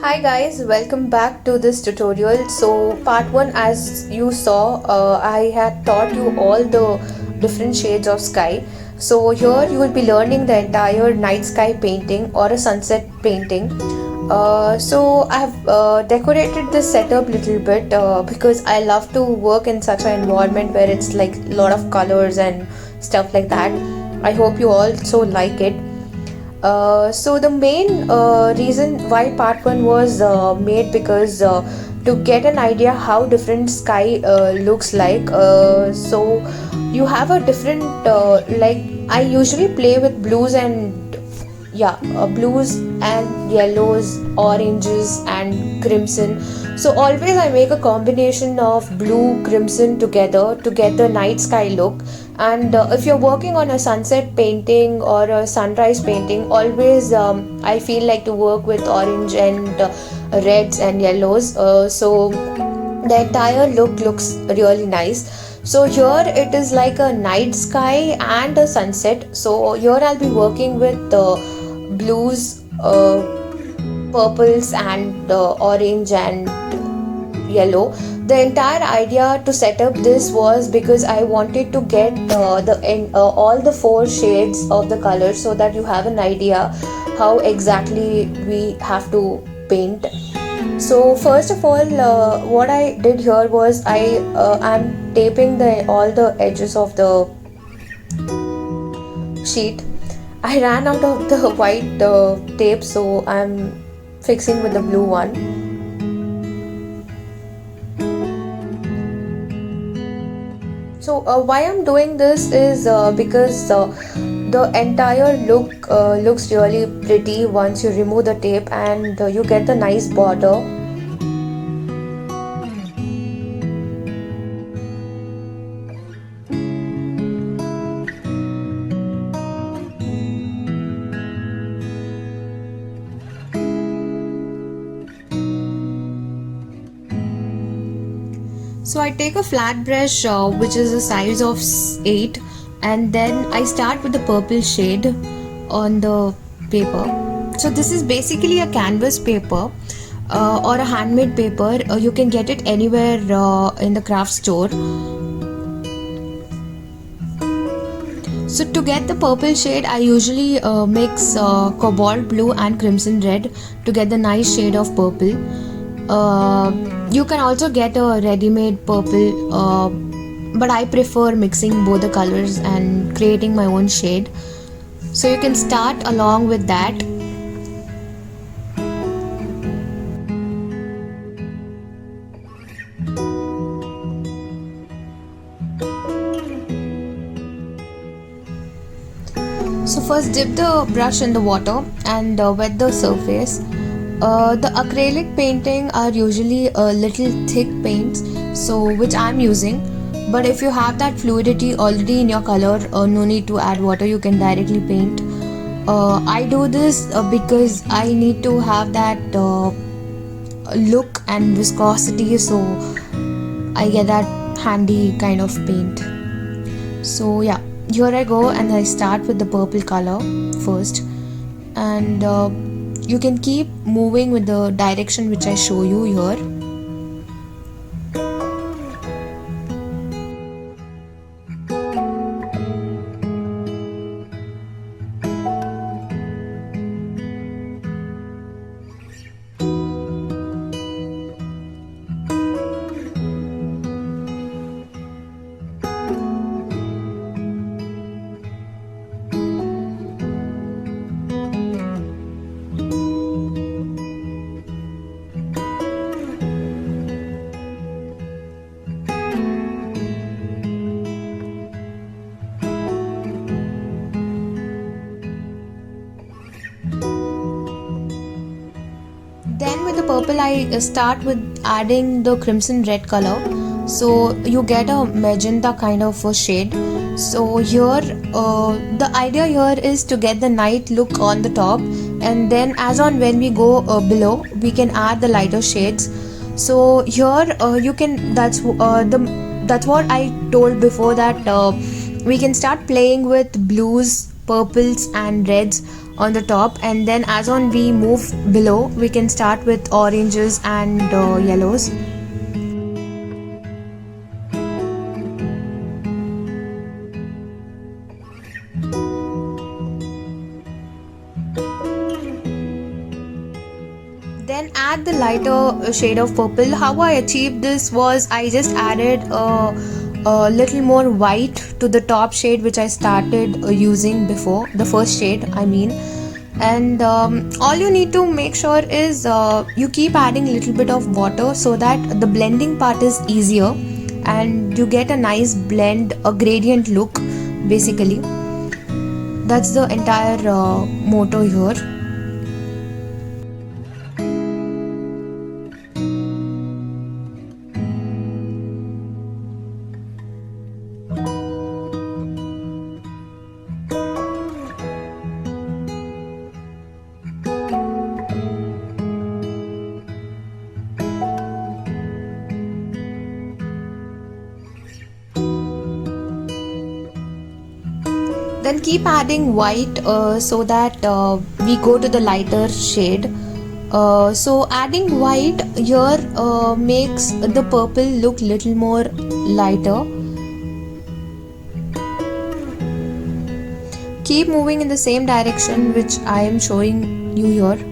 Hi guys, welcome back to this tutorial. So part 1, as you saw, I had taught you all the different shades of sky. So here you will be learning the entire night sky painting or a sunset painting. So I have decorated this setup little bit because I love to work in such an environment where it's like a lot of colors and stuff like that. I hope you also like it. So the main reason why part 1 was made because to get an idea how different sky looks like. So you have a different like I usually play with blues and blues and yellows, oranges and crimson. So always I make a combination of blue crimson together to get the night sky look. And if you're working on a sunset painting or a sunrise painting, always I feel like to work with orange and reds and yellows. So the entire look looks really nice. So here it is like a night sky and a sunset. So here I'll be working with blues, purples and orange and yellow. The entire idea to set up this was because I wanted to get all the 4 shades of the color so that you have an idea how exactly we have to paint. So first of all, what I did here was I'm taping all the edges of the sheet. I ran out of the white tape, so I'm fixing with the blue one. So why I'm doing this is because the entire look looks really pretty once you remove the tape and you get the nice border. So I take a flat brush which is the size of 8, and then I start with the purple shade on the paper. So this is basically a canvas paper or a handmade paper. You can get it anywhere in the craft store. So to get the purple shade, I usually mix cobalt blue and crimson red to get the nice shade of purple. You can also get a ready-made purple, but I prefer mixing both the colors and creating my own shade. So you can start along with that. So first dip the brush in the water and wet the surface. The acrylic painting are usually a little thick paints, so which I'm using. But if you have that fluidity already in your color, no need to add water, you can directly paint. I do this because I need to have that look and viscosity, so I get that handy kind of paint. So yeah, here I go and I start with the purple color first, and you can keep moving with the direction which I show you here. Then with the purple I start with adding the crimson red color, so you get a magenta kind of a shade. So here the idea here is to get the night look on the top, and then as on when we go below we can add the lighter shades. So here you can that's what I told before, that we can start playing with blues, purples and reds on the top, and then as on we move below, we can start with oranges and yellows. Then add the lighter shade of purple. How I achieved this was I just added a little more white to the top shade which I started using before, the first shade I mean. And all you need to make sure is you keep adding a little bit of water so that the blending part is easier and you get a nice blend, a gradient look basically. That's the entire motto here. Then keep adding white so that we go to the lighter shade. So adding white here makes the purple look little more lighter. Keep moving in the same direction which I am showing you here.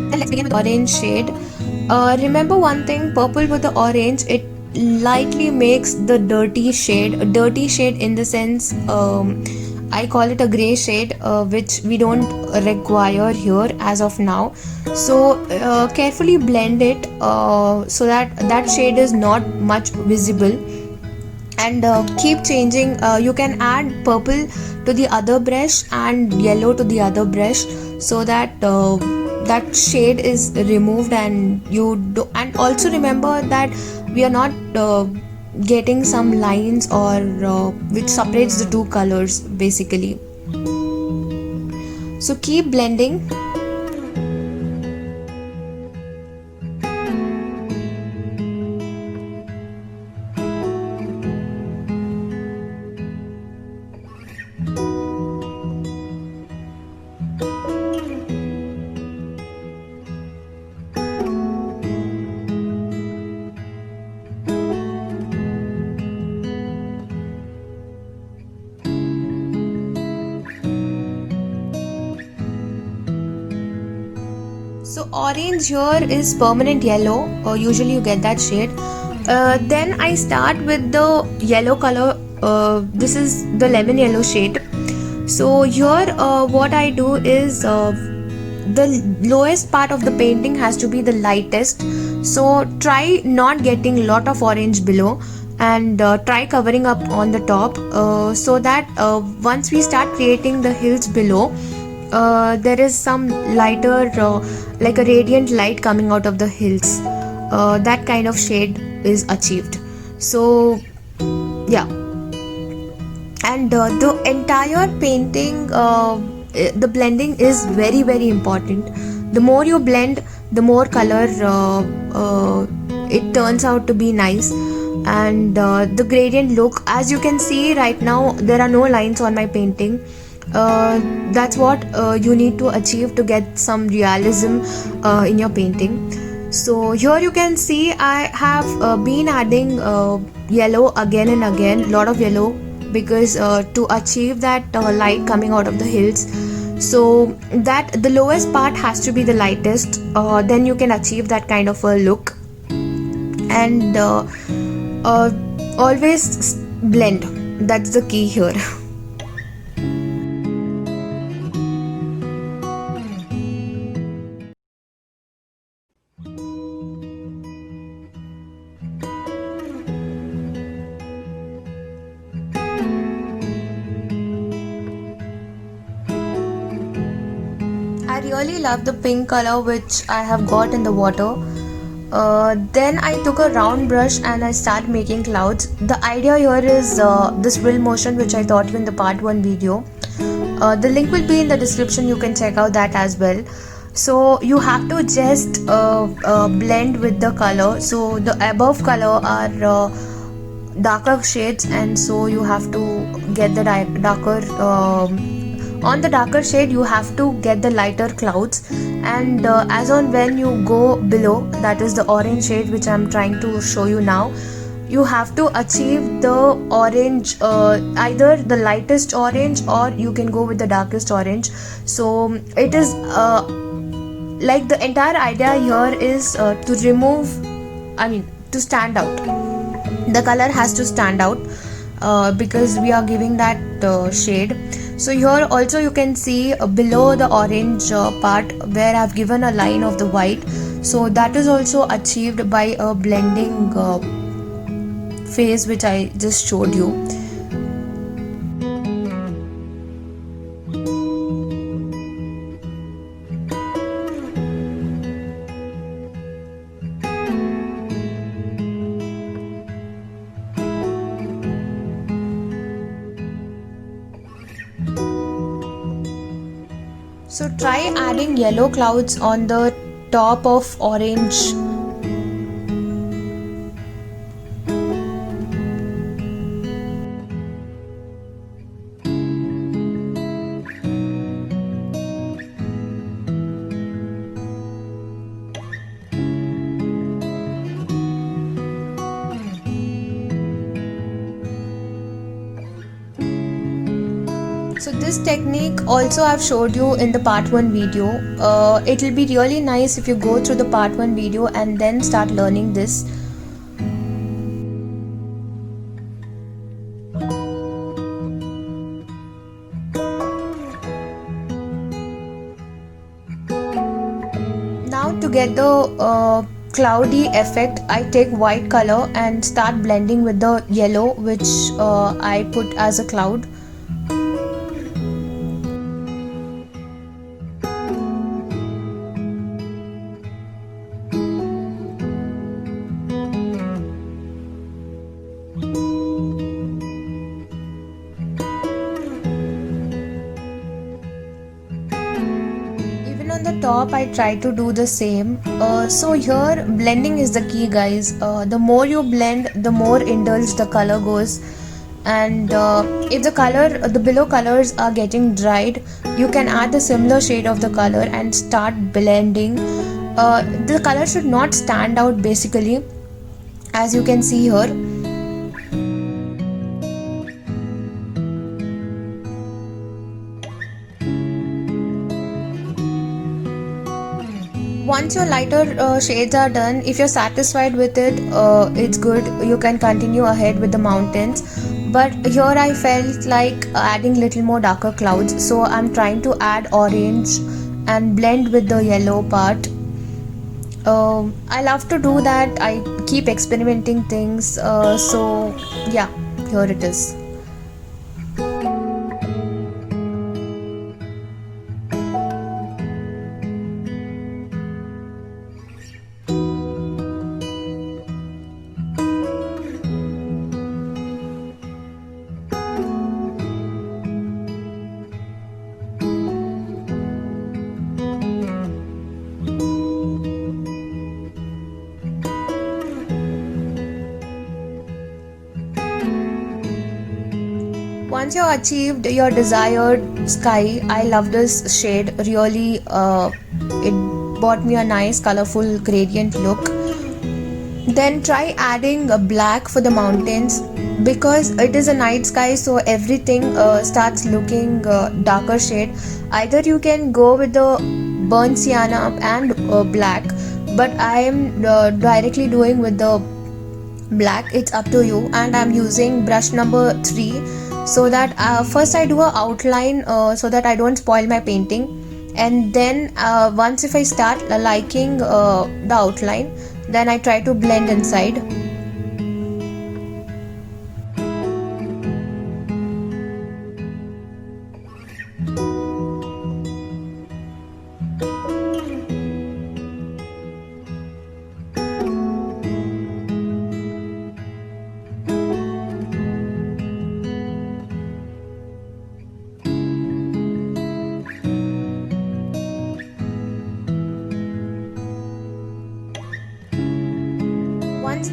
And let's begin with orange shade. Remember one thing, purple with the orange, it lightly makes the dirty shade, a dirty shade in the sense I call it a gray shade which we don't require here as of now. So carefully blend it so that that shade is not much visible, and keep changing. You can add purple to the other brush and yellow to the other brush so that that shade is removed, and you do. And also remember that we are not getting some lines or which separates the two colors basically. So keep blending. So orange here is permanent yellow, or usually you get that shade. Then I start with the yellow color. This is the lemon yellow shade. So here what I do is the lowest part of the painting has to be the lightest. So try not getting lot of orange below, and try covering up on the top so that once we start creating the hills below, there is some lighter like a radiant light coming out of the hills. That kind of shade is achieved. So yeah, and the entire painting, the blending is very very important. The more you blend, the more color it turns out to be nice. And the gradient look, as you can see right now, there are no lines on my painting. That's what you need to achieve to get some realism in your painting. So here you can see I have been adding yellow again and again, lot of yellow, because to achieve that light coming out of the hills. So that the lowest part has to be the lightest, then you can achieve that kind of a look. And always blend, that's the key here. really love the pink color which I have got in the water. Then I took a round brush and I started making clouds. The idea here is this wheel motion which I taught you in the part 1 video. The link will be in the description, you can check out that as well. So you have to just blend with the color. So the above color are darker shades, and so you have to get the darker on the darker shade you have to get the lighter clouds, and as on when you go below, that is the orange shade which I'm trying to show you now, you have to achieve the orange, either the lightest orange or you can go with the darkest orange. So it is like the entire idea here is to remove, to stand out. The color has to stand out because we are giving that shade. So here also you can see below the orange part where I've given a line of the white. So that is also achieved by a blending phase which I just showed you. So try adding yellow clouds on the top of orange. So this technique also I've showed you in the part 1 video. It will be really nice if you go through the part 1 video and then start learning this. Now to get the cloudy effect, I take white color and start blending with the yellow which I put as a cloud. On the top I try to do the same. So here blending is the key, guys. The more you blend, the more indulged the color goes, and if the below colors are getting dried, you can add the similar shade of the color and start blending. The color should not stand out basically, as you can see here. Once your lighter shades are done, if you're satisfied with it, it's good. You can continue ahead with the mountains. But here I felt like adding little more darker clouds, so I'm trying to add orange and blend with the yellow part. I love to do that. I keep experimenting things. So yeah, here it is. Once you achieved your desired sky, I love this shade really. It brought me a nice colorful gradient look. Then try adding a black for the mountains, because it is a night sky, so everything starts looking darker shade. Either you can go with the burnt sienna and black, but I am directly doing with the black. It's up to you, and I'm using brush number 3, so that first I do a outline so that I don't spoil my painting, and then once if I start liking the outline, then I try to blend inside.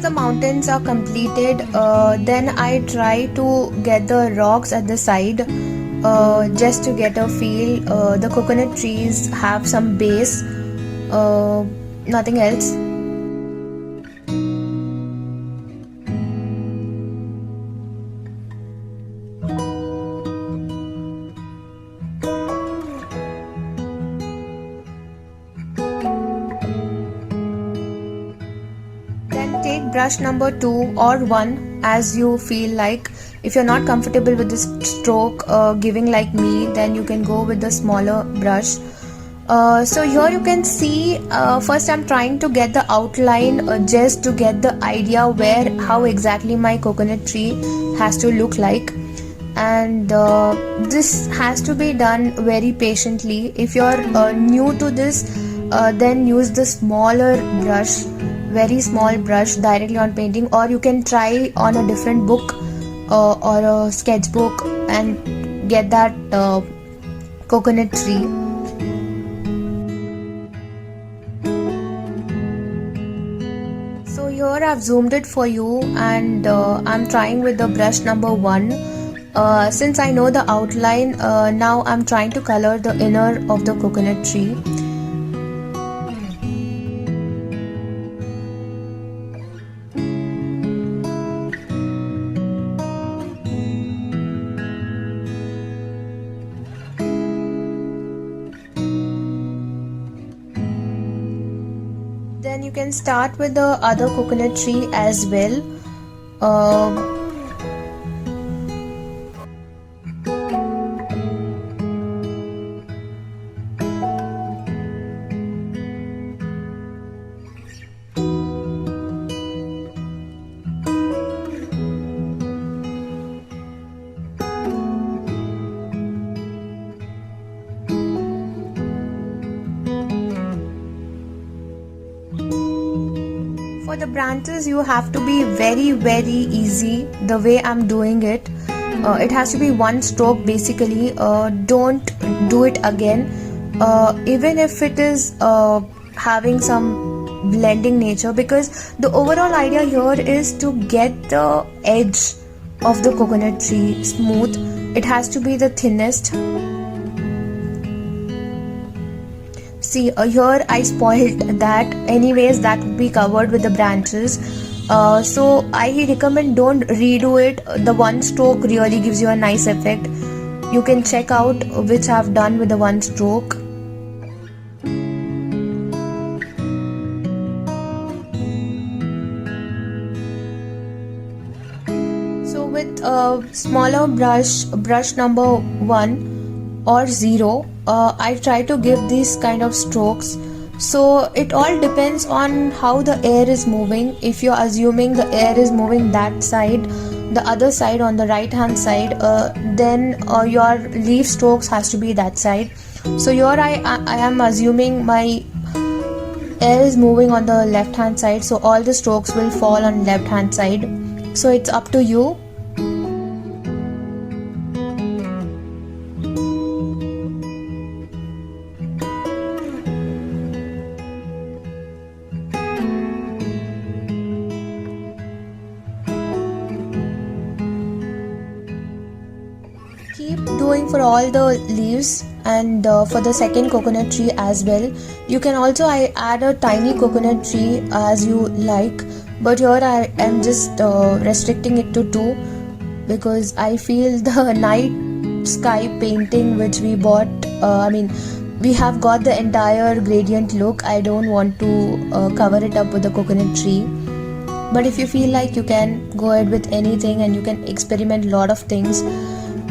The mountains are completed, then I try to get the rocks at the side, just to get a feel. The coconut trees have some base, nothing else. Take brush number 2 or 1 as you feel like. If you're not comfortable with this stroke giving like me, then you can go with the smaller brush. So here you can see, first I'm trying to get the outline, just to get the idea how exactly my coconut tree has to look like. And this has to be done very patiently. If you're new to this, then use the smaller brush, very small brush directly on painting, or you can try on a different book or a sketchbook and get that coconut tree. So here I've zoomed it for you, and I'm trying with the brush number 1. Since I know the outline, now I'm trying to color the inner of the coconut tree. Then you can start with the other coconut tree as well. For the branches, you have to be very easy the way I'm doing it. It has to be one stroke basically. Don't do it again, even if it is having some blending nature, because the overall idea here is to get the edge of the coconut tree smooth. It has to be the thinnest. See, here I spoiled that. Anyways, that would be covered with the branches. So I recommend don't redo it. The one stroke really gives you a nice effect. You can check out which I've done with the one stroke. So with a smaller brush number 1 or 0, I try to give these kind of strokes. So it all depends on how the air is moving. If you're assuming the air is moving that side, the other side on the right hand side, then your leaf strokes has to be that side. So here I am assuming my air is moving on the left hand side, so all the strokes will fall on left hand side. So it's up to you. Keep doing for all the leaves, and for the second coconut tree as well. You can also add a tiny coconut tree as you like, but here I am just restricting it to 2, because I feel the night sky painting which we bought, we have got the entire gradient look. I don't want to cover it up with the coconut tree. But if you feel like, you can go ahead with anything and you can experiment a lot of things.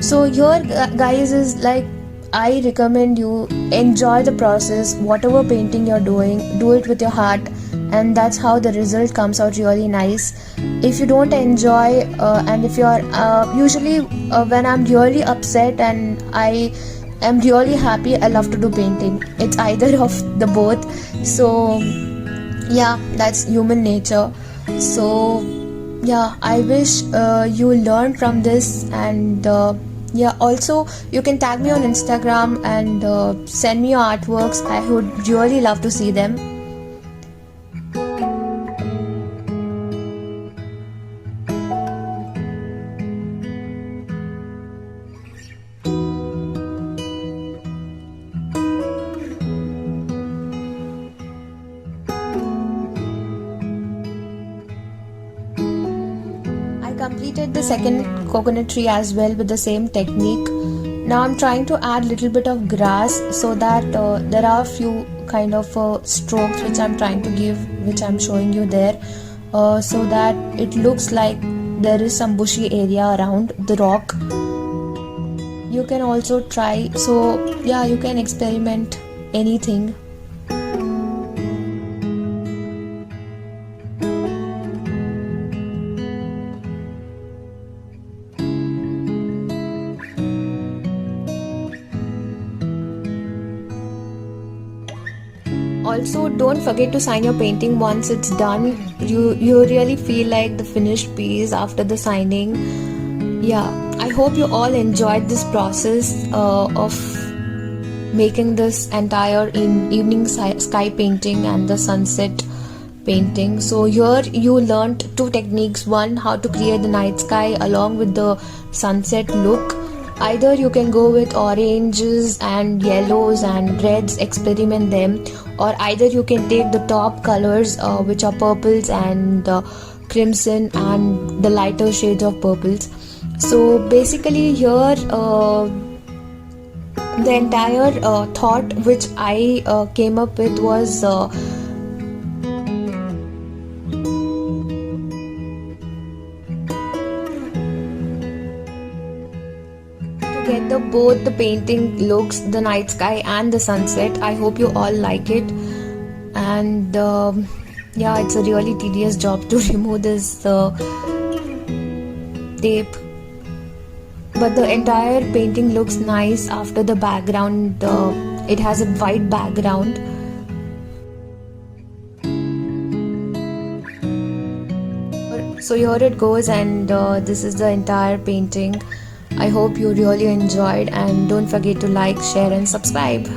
So here guys is like, I recommend you enjoy the process. Whatever painting you're doing, do it with your heart, and that's how the result comes out really nice. If you don't enjoy, and if you're usually when I'm really upset and I am really happy, I love to do painting. It's either of the both. So yeah, that's human nature. So yeah, I wish you learn from this, and yeah, also you can tag me on Instagram and send me your artworks. I would really love to see them. completed the second coconut tree as well with the same technique. Now I'm trying to add little bit of grass so that there are few kind of strokes which I'm trying to give, which I'm showing you there, so that it looks like there is some bushy area around the rock. You can also try, so yeah, you can experiment anything. Also, don't forget to sign your painting once it's done. You really feel like the finished piece after the signing. Yeah, I hope you all enjoyed this process of making this entire evening sky painting and the sunset painting. So here you learned two techniques: one, how to create the night sky along with the sunset look. Either you can go with oranges and yellows and reds, experiment them, or either you can take the top colors which are purples and crimson and the lighter shades of purples. So basically here the entire thought which I came up with was get both the painting looks, the night sky and the sunset. I hope you all like it. And yeah, it's a really tedious job to remove this tape, but the entire painting looks nice after the background. It has a white background. So here it goes, and this is the entire painting. I hope you really enjoyed, and don't forget to like, share and subscribe.